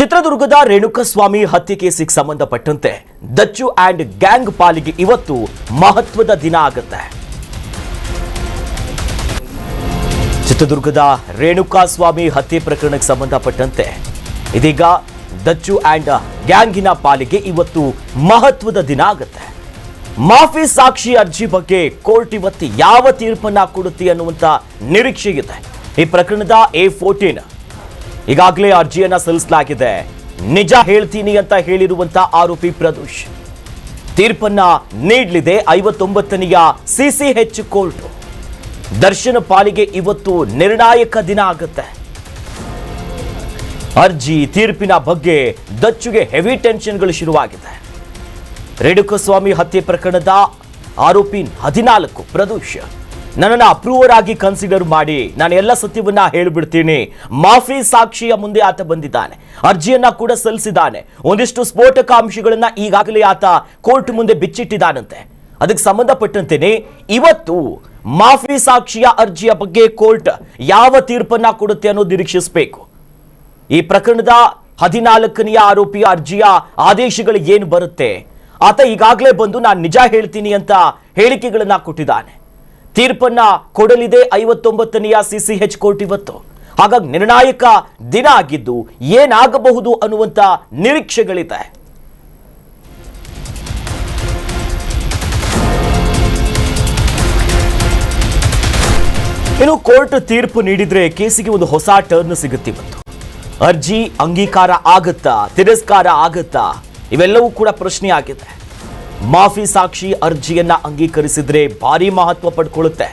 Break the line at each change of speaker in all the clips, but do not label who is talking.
ಚಿತ್ರದುರ್ಗದ ರೇಣುಕಸ್ವಾಮಿ ಹತ್ಯೆ ಕೇಸಿಗೆ ಸಂಬಂಧಪಟ್ಟಂತೆ ದಚ್ಚು ಅಂಡ್ ಗ್ಯಾಂಗ್ ಪಾಲಿಗೆ ಇವತ್ತು ಮಹತ್ವದ ದಿನ ಆಗುತ್ತೆ. ಚಿತ್ರದುರ್ಗದ ರೇಣುಕಸ್ವಾಮಿ ಹತ್ಯೆ ಪ್ರಕರಣಕ್ಕೆ ಸಂಬಂಧಪಟ್ಟಂತೆ ಇದೀಗ ದಚ್ಚು ಅಂಡ್ ಗ್ಯಾಂಗಿನ ಪಾಲಿಗೆ ಇವತ್ತು ಮಹತ್ವದ ದಿನ ಆಗುತ್ತೆ. ಮಾಫಿ ಸಾಕ್ಷಿ ಅರ್ಜಿ ಬಗ್ಗೆ ಕೋರ್ಟ್ ಇವತ್ತು ಯಾವ ತೀರ್ಪನ್ನ ಕೊಡುತ್ತೆ ಅನ್ನುವಂತ ನಿರೀಕ್ಷೆ ಇದೆ. ಈ ಪ್ರಕರಣದ A14 ಈಗಾಗಲೇ ಅರ್ಜಿಯನ್ನ ಸಲ್ಲಿಸಲಾಗಿದೆ. ನಿಜ ಹೇಳ್ತೀನಿ ಅಂತ ಹೇಳಿರುವಂತ ಆರೋಪಿ ಪ್ರದೋಷ್ ತೀರ್ಪನ್ನ ನೀಡಲಿದೆ 59ನೆಯ CCH ಕೋರ್ಟ್. ದರ್ಶನ ಪಾಲಿಗೆ ಇವತ್ತು ನಿರ್ಣಾಯಕ ದಿನ ಆಗುತ್ತೆ. ಅರ್ಜಿ ತೀರ್ಪಿನ ಬಗ್ಗೆ ದಚ್ಚುಗೆ ಹೆವಿ ಟೆನ್ಷನ್ಗಳು ಶುರುವಾಗಿದೆ. ರೇಣುಕಸ್ವಾಮಿ ಹತ್ಯೆ ಪ್ರಕರಣದ ಆರೋಪಿ 14 ಪ್ರದೋಷ್ ನನ್ನನ್ನು ಅಪ್ರೂವರ್ ಆಗಿ ಕನ್ಸಿಡರ್ ಮಾಡಿ ನಾನು ಎಲ್ಲ ಸತ್ಯವನ್ನ ಹೇಳಿಬಿಡ್ತೀನಿ. ಮಾಫಿ ಸಾಕ್ಷಿಯ ಮುಂದೆ ಆತ ಬಂದಿದ್ದಾನೆ, ಅರ್ಜಿಯನ್ನ ಕೂಡ ಸಲ್ಲಿಸಿದ್ದಾನೆ. ಒಂದಿಷ್ಟು ಸ್ಫೋಟಕ ಅಂಶಗಳನ್ನ ಈಗಾಗಲೇ ಆತ ಕೋರ್ಟ್ ಮುಂದೆ ಬಿಚ್ಚಿಟ್ಟಿದ್ದಾನಂತೆ. ಅದಕ್ಕೆ ಸಂಬಂಧಪಟ್ಟಂತೆಯೇ ಇವತ್ತು ಮಾಫಿ ಸಾಕ್ಷಿಯ ಅರ್ಜಿಯ ಬಗ್ಗೆ ಕೋರ್ಟ್ ಯಾವ ತೀರ್ಪನ್ನ ಕೊಡುತ್ತೆ ಅನ್ನೋದು ನಿರೀಕ್ಷಿಸಬೇಕು. ಈ ಪ್ರಕರಣದ 14ನೆಯ ಆರೋಪಿಯ ಅರ್ಜಿಯ ಆದೇಶಗಳು ಏನು ಬರುತ್ತೆ, ಆತ ಈಗಾಗಲೇ ಬಂದು ನಾನು ನಿಜ ಹೇಳ್ತೀನಿ ಅಂತ ಹೇಳಿಕೆಗಳನ್ನ ಕೊಟ್ಟಿದ್ದಾನೆ. ತೀರ್ಪನ್ನ ಕೊಡಲಿದೆ 59ನೆಯ CCH ಕೋರ್ಟ್ ಇವತ್ತು. ಹಾಗಾಗಿ ನಿರ್ಣಾಯಕ ದಿನ ಆಗಿದ್ದು ಏನಾಗಬಹುದು ಅನ್ನುವಂತ ನಿರೀಕ್ಷೆಗಳಿದೆ. ಇನ್ನು ಕೋರ್ಟ್ ತೀರ್ಪು ನೀಡಿದ್ರೆ ಕೇಸಿಗೆ ಒಂದು ಹೊಸ ಟರ್ನ್ ಸಿಗುತ್ತೆ. ಇವತ್ತು ಅರ್ಜಿ ಅಂಗೀಕಾರ ಆಗುತ್ತಾ, ತಿರಸ್ಕಾರ ಆಗುತ್ತಾ, ಇವೆಲ್ಲವೂ ಕೂಡ ಪ್ರಶ್ನೆ ಆಗಿದೆ. ಮಾಫಿ ಸಾಕ್ಷಿ ಅರ್ಜಿಯನ್ನ ಅಂಗೀಕರಿಸಿದ್ರೆ ಭಾರಿ ಮಹತ್ವ ಪಡ್ಕೊಳ್ಳುತ್ತೆ.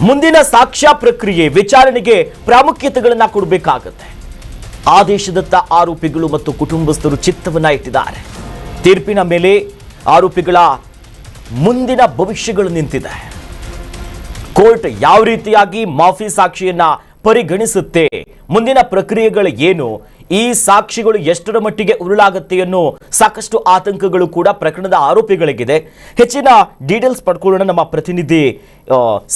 ಮುಂದಿನ ಸಾಕ್ಷ್ಯ ಪ್ರಕ್ರಿಯೆ ವಿಚಾರಣೆಗೆ ಪ್ರಾಮುಖ್ಯತೆಗಳನ್ನ ಕೊಡಬೇಕಾಗುತ್ತೆ. ಆದೇಶದತ್ತ ಆರೋಪಿಗಳು ಮತ್ತು ಕುಟುಂಬಸ್ಥರು ಚಿತ್ತವನ್ನ ಇಟ್ಟಿದ್ದಾರೆ. ತೀರ್ಪಿನ ಮೇಲೆ ಆರೋಪಿಗಳ ಮುಂದಿನ ಭವಿಷ್ಯಗಳು ನಿಂತಿದೆ. ಕೋರ್ಟ್ ಯಾವ ರೀತಿಯಾಗಿ ಮಾಫಿ ಸಾಕ್ಷಿಯನ್ನ ಪರಿಗಣಿಸುತ್ತೆ, ಮುಂದಿನ ಪ್ರಕ್ರಿಯೆಗಳು ಏನು, ಈ ಸಾಕ್ಷಿಗಳು ಎಷ್ಟರ ಮಟ್ಟಿಗೆ ಉರುಳಾಗುತ್ತೆ ಅನ್ನೋ ಸಾಕಷ್ಟು ಆತಂಕಗಳು ಕೂಡ ಪ್ರಕರಣದ ಆರೋಪಿಗಳಿಗಿದೆ. ಹೆಚ್ಚಿನ ಡೀಟೇಲ್ಸ್ ಪಡ್ಕೊಳ್ಳೋಣ. ನಮ್ಮ ಪ್ರತಿನಿಧಿ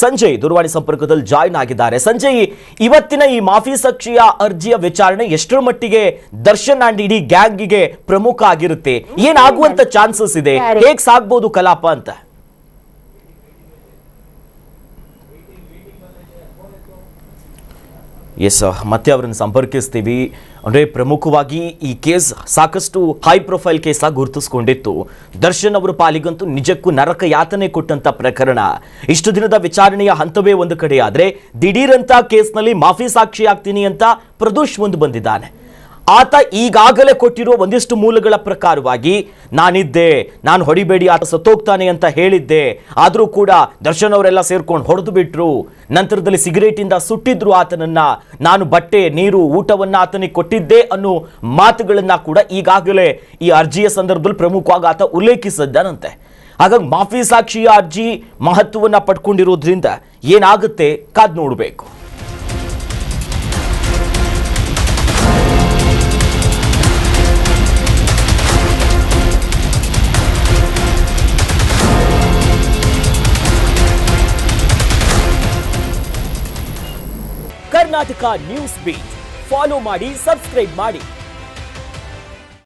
ಸಂಜಯ್ ದೂರವಾಣಿ ಸಂಪರ್ಕದಲ್ಲಿ ಜಾಯಿನ್ ಆಗಿದ್ದಾರೆ. ಸಂಜಯ್, ಇವತ್ತಿನ ಈ ಮಾಫಿ ಸಾಕ್ಷಿಯ ಅರ್ಜಿಯ ವಿಚಾರಣೆ ಎಷ್ಟರ ಮಟ್ಟಿಗೆ ದರ್ಶನ್ ಅಂಡ್ ಇಡೀ ಗ್ಯಾಂಗಿಗೆ ಪ್ರಮುಖ ಆಗಿರುತ್ತೆ, ಏನಾಗುವಂತ ಚಾನ್ಸಸ್ ಇದೆ, ಹೇಗ್ ಸಾಗ್ಬೋದು ಕಲಾಪ ಅಂತ? ಎಸ್, ಮತ್ತೆ ಅವರನ್ನು ಸಂಪರ್ಕಿಸ್ತೀವಿ. ಅಂದರೆ ಪ್ರಮುಖವಾಗಿ ಈ ಕೇಸ್ ಸಾಕಷ್ಟು ಹೈ ಪ್ರೊಫೈಲ್ ಕೇಸಾಗಿ ಗುರುತಿಸ್ಕೊಂಡಿತ್ತು. ದರ್ಶನ್ ಅವರ ಪಾಲಿಗಂತೂ ನಿಜಕ್ಕೂ ನರಕ ಯಾತನೆ ಕೊಟ್ಟಂತ ಪ್ರಕರಣ. ಇಷ್ಟು ದಿನದ ವಿಚಾರಣೆಯ ಹಂತವೇ ಒಂದು ಕಡೆ ಆದರೆ ದಿಢೀರಂತ ಕೇಸ್ನಲ್ಲಿ ಮಾಫಿ ಸಾಕ್ಷಿ ಆಗ್ತೀನಿ ಅಂತ ಪ್ರದೋಷ್ ಮುಂದೆ ಬಂದಿದ್ದಾನೆ. ಆತ ಈಗಾಗಲೇ ಕೊಟ್ಟಿರುವ ಒಂದಿಷ್ಟು ಮೂಲಗಳ ಪ್ರಕಾರವಾಗಿ ನಾನು ಹೊಡಿಬೇಡಿ, ಆತ ಸತ್ತೋಗ್ತಾನೆ ಅಂತ ಹೇಳಿದ್ದೆ. ಆದರೂ ಕೂಡ ದರ್ಶನ್ ಅವರೆಲ್ಲ ಸೇರ್ಕೊಂಡು ಹೊಡೆದು ಬಿಟ್ರು. ನಂತರದಲ್ಲಿ ಸಿಗರೇಟ್ ಇಂದ ಸುಟ್ಟಿದ್ರು ಆತನನ್ನ. ನಾನು ಬಟ್ಟೆ, ನೀರು, ಊಟವನ್ನ ಆತನಿಗೆ ಕೊಟ್ಟಿದ್ದೆ ಅನ್ನೋ ಮಾತುಗಳನ್ನ ಕೂಡ ಈಗಾಗಲೇ ಈ ಅರ್ಜಿಯ ಸಂದರ್ಭದಲ್ಲಿ ಪ್ರಮುಖವಾಗಿ ಆತ ಉಲ್ಲೇಖಿಸಿದ್ದಾನಂತೆ. ಹಾಗಾಗಿ ಮಾಫಿ ಸಾಕ್ಷಿಯ ಅರ್ಜಿ ಮಹತ್ವವನ್ನ ಪಡ್ಕೊಂಡಿರೋದ್ರಿಂದ ಏನಾಗುತ್ತೆ ಕಾದ್ ನೋಡಬೇಕು. ಕರ್ನಾಟಕ ನ್ಯೂಸ್ ಬೀಟ್ ಫಾಲೋ ಮಾಡಿ, ಸಬ್ಸ್ಕ್ರೈಬ್ ಮಾಡಿ.